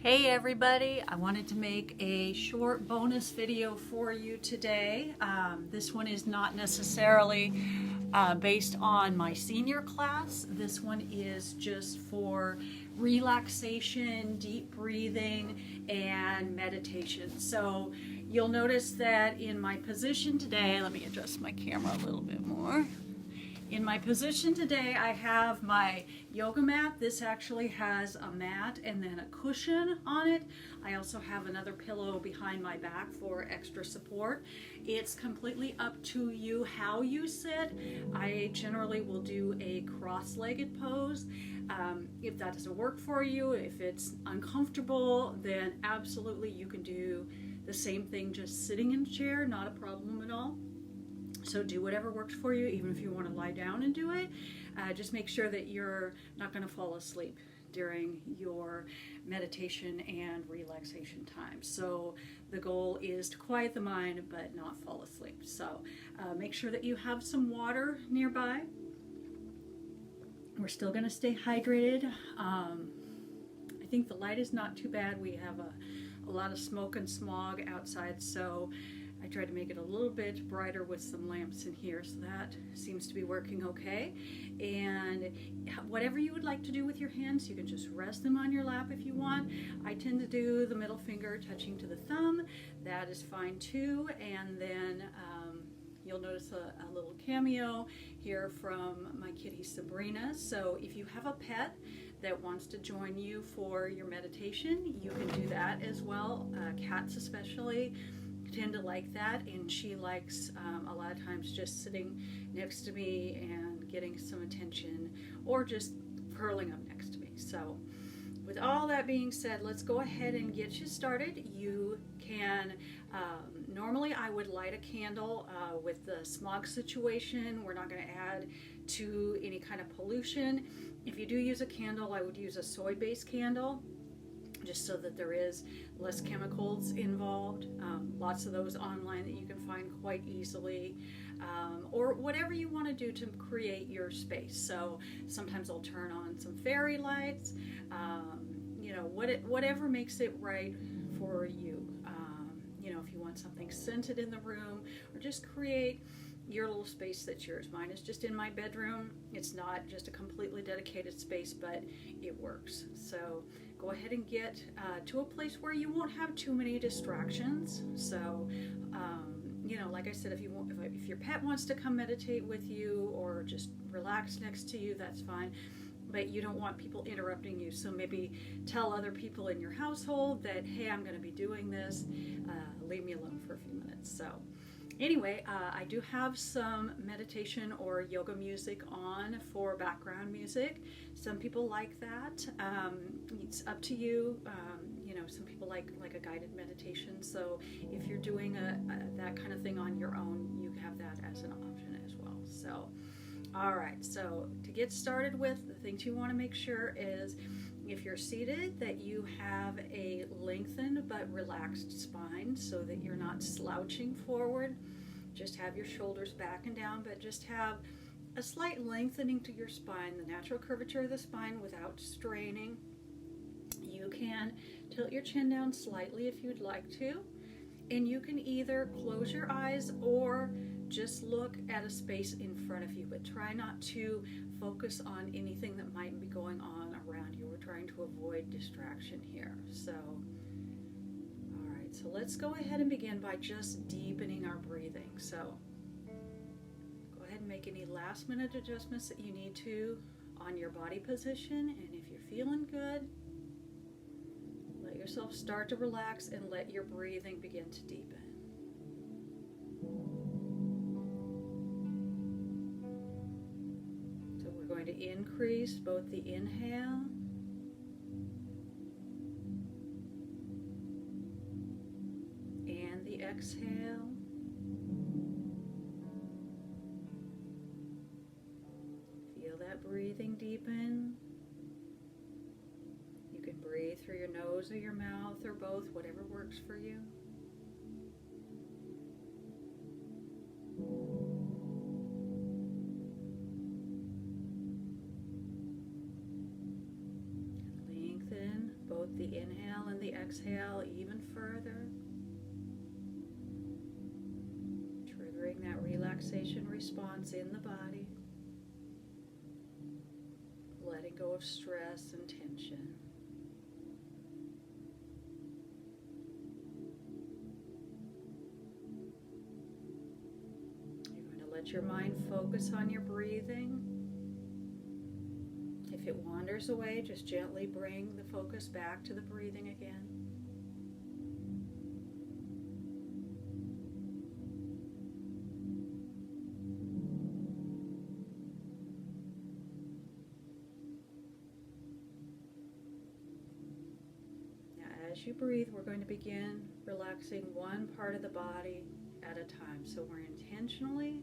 Hey everybody, I wanted to make a short bonus video for you today. This one is not necessarily based on my senior class. This one is just for relaxation, deep breathing, and meditation. So you'll notice that in my position today, let me adjust my camera a little bit more. In my position today, I have my yoga mat. This actually has a mat and then a cushion on it. I also have another pillow behind my back for extra support. It's completely up to you how you sit. I generally will do a cross-legged pose. If that doesn't work for you, if it's uncomfortable, then absolutely you can do the same thing just sitting in a chair, not a problem at all. So do whatever works for you, even if you want to lie down and do it. Just make sure that you're not going to fall asleep during your meditation and relaxation time. So the goal is to quiet the mind but not fall asleep. So make sure that you have some water nearby. We're still going to stay hydrated. I think the light is not too bad. We have a lot of smoke and smog outside, so I tried to make it a little bit brighter with some lamps in here, so that seems to be working okay. And whatever you would like to do with your hands, you can just rest them on your lap if you want. I tend to do the middle finger touching to the thumb. That is fine too. And then you'll notice a little cameo here from my kitty Sabrina. So if you have a pet that wants to join you for your meditation, you can do that as well. Cats especially tend to like that, and she likes a lot of times just sitting next to me and getting some attention, or just curling up next to me. So with all that being said, let's go ahead and get you started. You can normally I would light a candle. With the smog situation, we're not going to add to any kind of pollution. If you do use a candle, I would use a soy-based candle, just so that there is less chemicals involved. Lots of those online that you can find quite easily, or whatever you want to do to create your space. So sometimes I'll turn on some fairy lights, whatever makes it right for you. If you want something scented in the room, or just create your little space that's yours. Mine is just in my bedroom. It's not just a completely dedicated space, but it works. So go ahead and get to a place where you won't have too many distractions. So, like I said, if your pet wants to come meditate with you or just relax next to you, that's fine. But you don't want people interrupting you. So maybe tell other people in your household that, hey, I'm going to be doing this. Leave me alone for a few minutes. So anyway, I do have some meditation or yoga music on for background music. Some people like that. It's up to you. Some people like a guided meditation. So if you're doing that kind of thing on your own, you have that as an option as well. So, all right. So to get started with, the things you want to make sure is, if you're seated, that you have a lengthened but relaxed spine so that you're not slouching forward. Just have your shoulders back and down, but just have a slight lengthening to your spine, the natural curvature of the spine without straining. You can tilt your chin down slightly if you'd like to, and you can either close your eyes or just look at a space in front of you, but try not to focus on anything that might be going on around you. We're trying to avoid distraction here. So, all right, so let's go ahead and begin by just deepening our breathing. So go ahead and make any last minute adjustments that you need to on your body position, and if you're feeling good, let yourself start to relax and let your breathing begin to deepen. Going to increase both the inhale and the exhale. Feel that breathing deepen. You can breathe through your nose or your mouth or both, whatever works for you. Both the inhale inhale and the exhale even further, triggering that relaxation response in the body, letting go of stress and tension. You're going to let your mind focus on your breathing. If it wanders away, just gently bring the focus back to the breathing again. Now, as you breathe, we're going to begin relaxing one part of the body at a time. So we're intentionally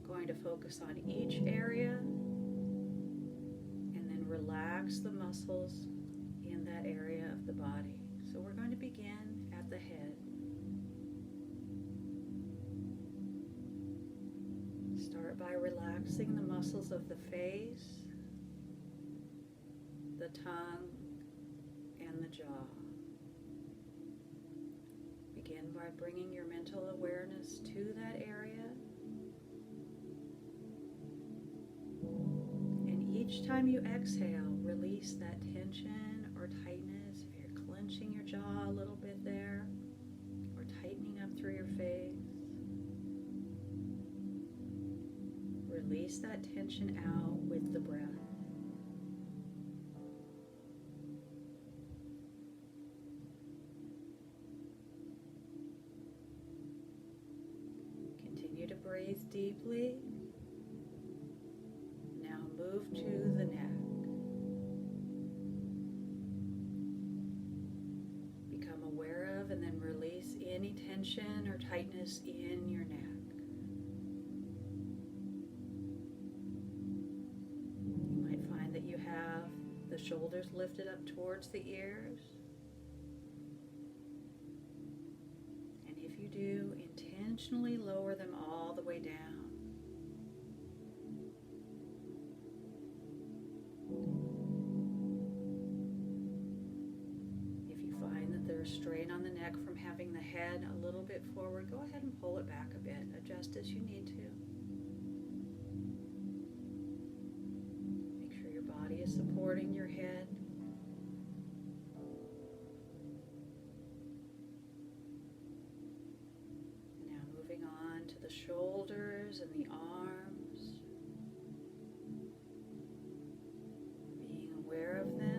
going to focus on each area, relax the muscles in that area of the body. So we're going to begin at the head. Start by relaxing the muscles of the face, the tongue, and the jaw. Begin by bringing your mental awareness to that area. Each time you exhale, release that tension or tightness. If you're clenching your jaw a little bit there, or tightening up through your face, release that tension out with the breath. Continue to breathe deeply. Move to the neck. Become aware of and then release any tension or tightness in your neck. You might find that you have the shoulders lifted up towards the ears. And if you do, intentionally lower them all the way down. Strain on the neck from having the head a little bit forward, go ahead and pull it back a bit. Adjust as you need to. Make sure your body is supporting your head. Now moving on to the shoulders and the arms. Being aware of them.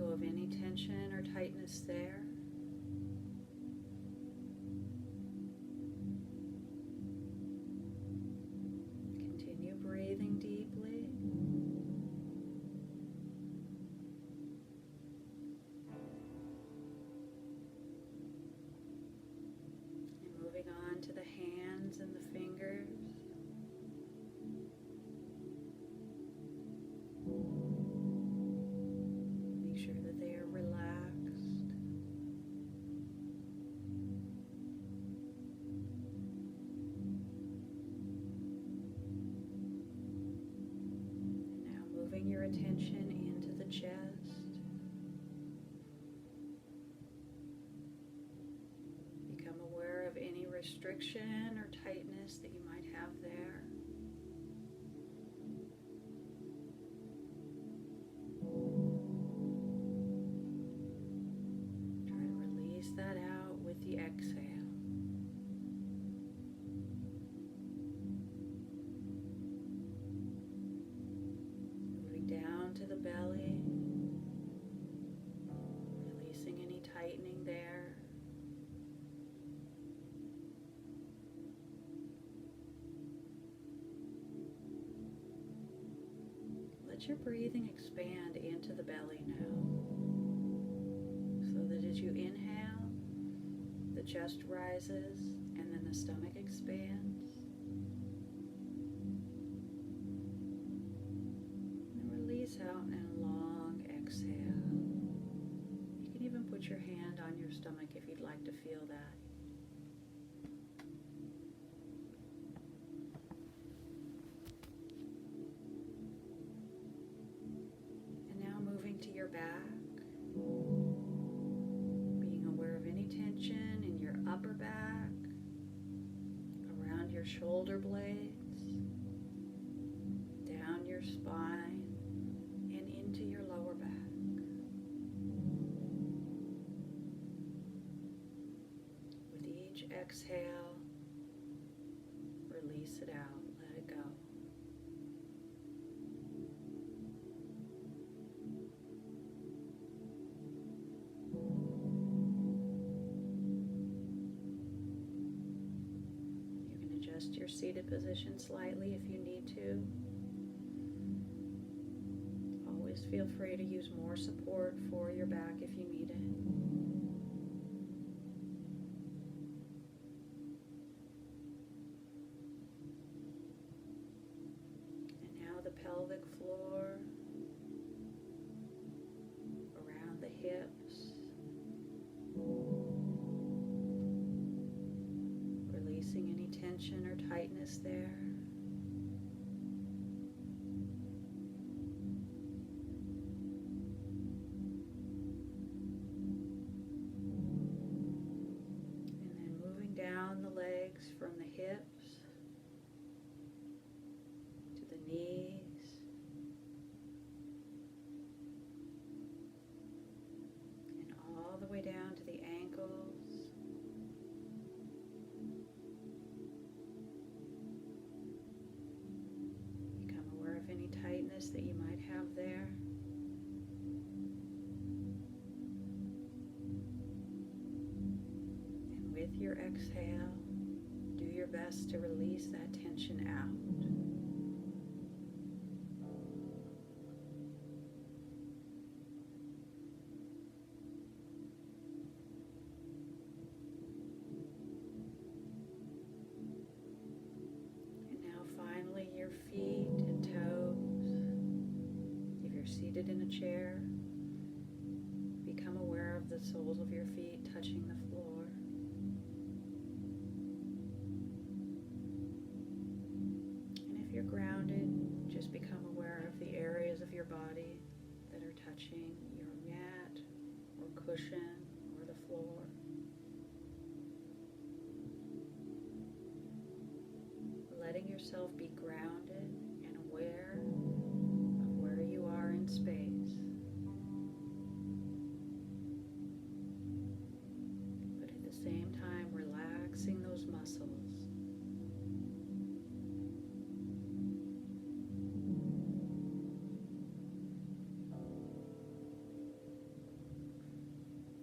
Of any tension or tightness there. Continue breathing deeply. And moving on to the hands and the fingers. Your attention into the chest. Become aware of any restriction or tightness that you might have there. Try to release that out with the exhale. Down to the belly, releasing any tightening there. Let your breathing expand into the belly now, so that as you inhale, the chest rises and then the stomach expands. Out and a long exhale. You can even put your hand on your stomach if you'd like to feel that. And now moving to your shoulder blades, down your spine, and into your lower back. With each exhale, release it out, let it go. Adjust your seated position slightly if you need to. Always feel free to use more support for your back if you need it. And now the pelvic floor, around the hips. Releasing any tension or tightness there. And then moving down the legs from the hips to the knees. And all the way down to the ankles. Any tightness that you might have there. And with your exhale, do your best to release that tension out. And now finally your feet and toes. If you're seated in a chair, become aware of the soles of your feet touching the floor. And if you're grounded, just become aware of the areas of your body that are touching your mat or cushion or the floor. Letting yourself be grounded and aware of where you are in space. But at the same time, relaxing those muscles.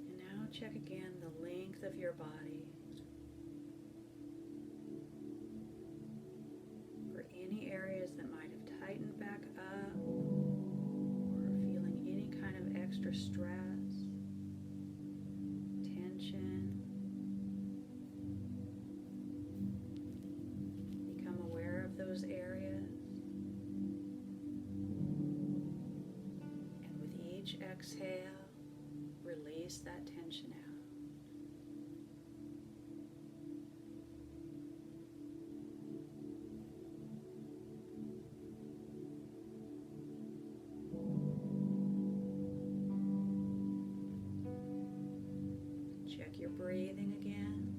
And now check again the length of your body. Any areas that might have tightened back up or feeling any kind of extra stress, tension. Become aware of those areas. And with each exhale, release that tension out. Check your breathing again.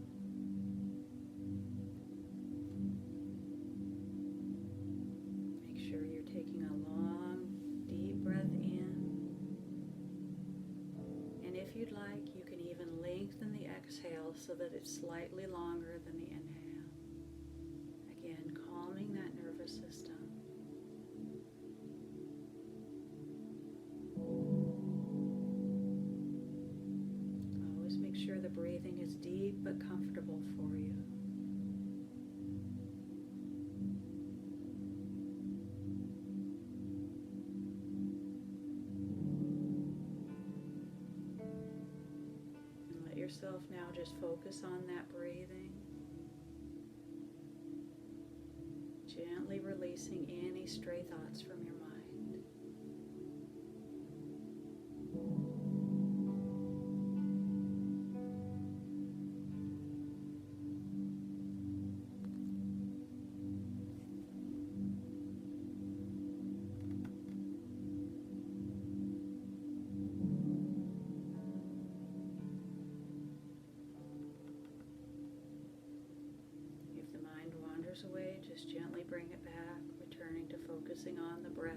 Make sure you're taking a long, deep breath in. And if you'd like, you can even lengthen the exhale so that it's slightly longer than the inhale. Again, calming that nervous system. Make sure the breathing is deep but comfortable for you. And let yourself now just focus on that breathing. Gently releasing any stray thoughts from your mind. focusing on the breath.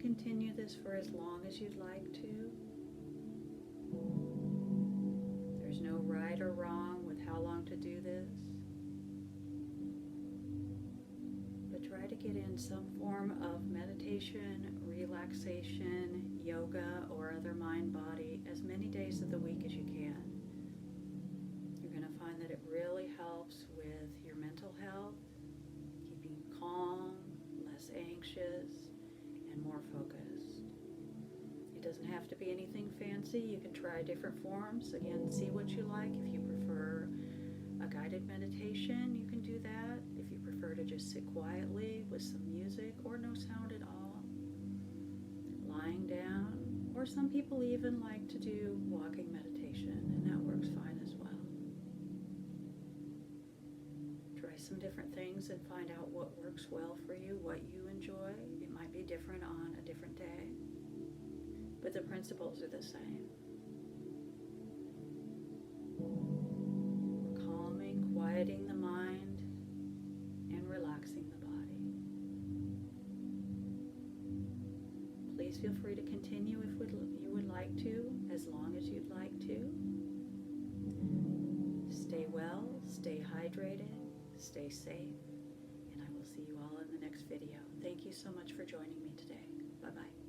Continue this for as long as you'd like to. There's no right or wrong with how long to do this. But try to get in some form of meditation, relaxation, yoga, or other mind-body as many days of the week as you can. You're going to find that it really helps with your mental health, keeping calm, less anxious, and more focused. It doesn't have to be anything fancy. You can try different forms. Again, see what you like. If you prefer a guided meditation, you can do that. If you prefer to just sit quietly with some music or no sound at all, lying down, or some people even like to do walking meditation, and that works fine as well. Try some different things and find out what works well for you, what you enjoy. It might be different on a different day, but the principles are the same. We're calming, quieting the mind, and relaxing the body. Please feel free to continue if you would like to, as long as you'd like to. Stay well, stay hydrated, stay safe, and I will see you all in the next video. Thank you so much for joining me today. Bye-bye.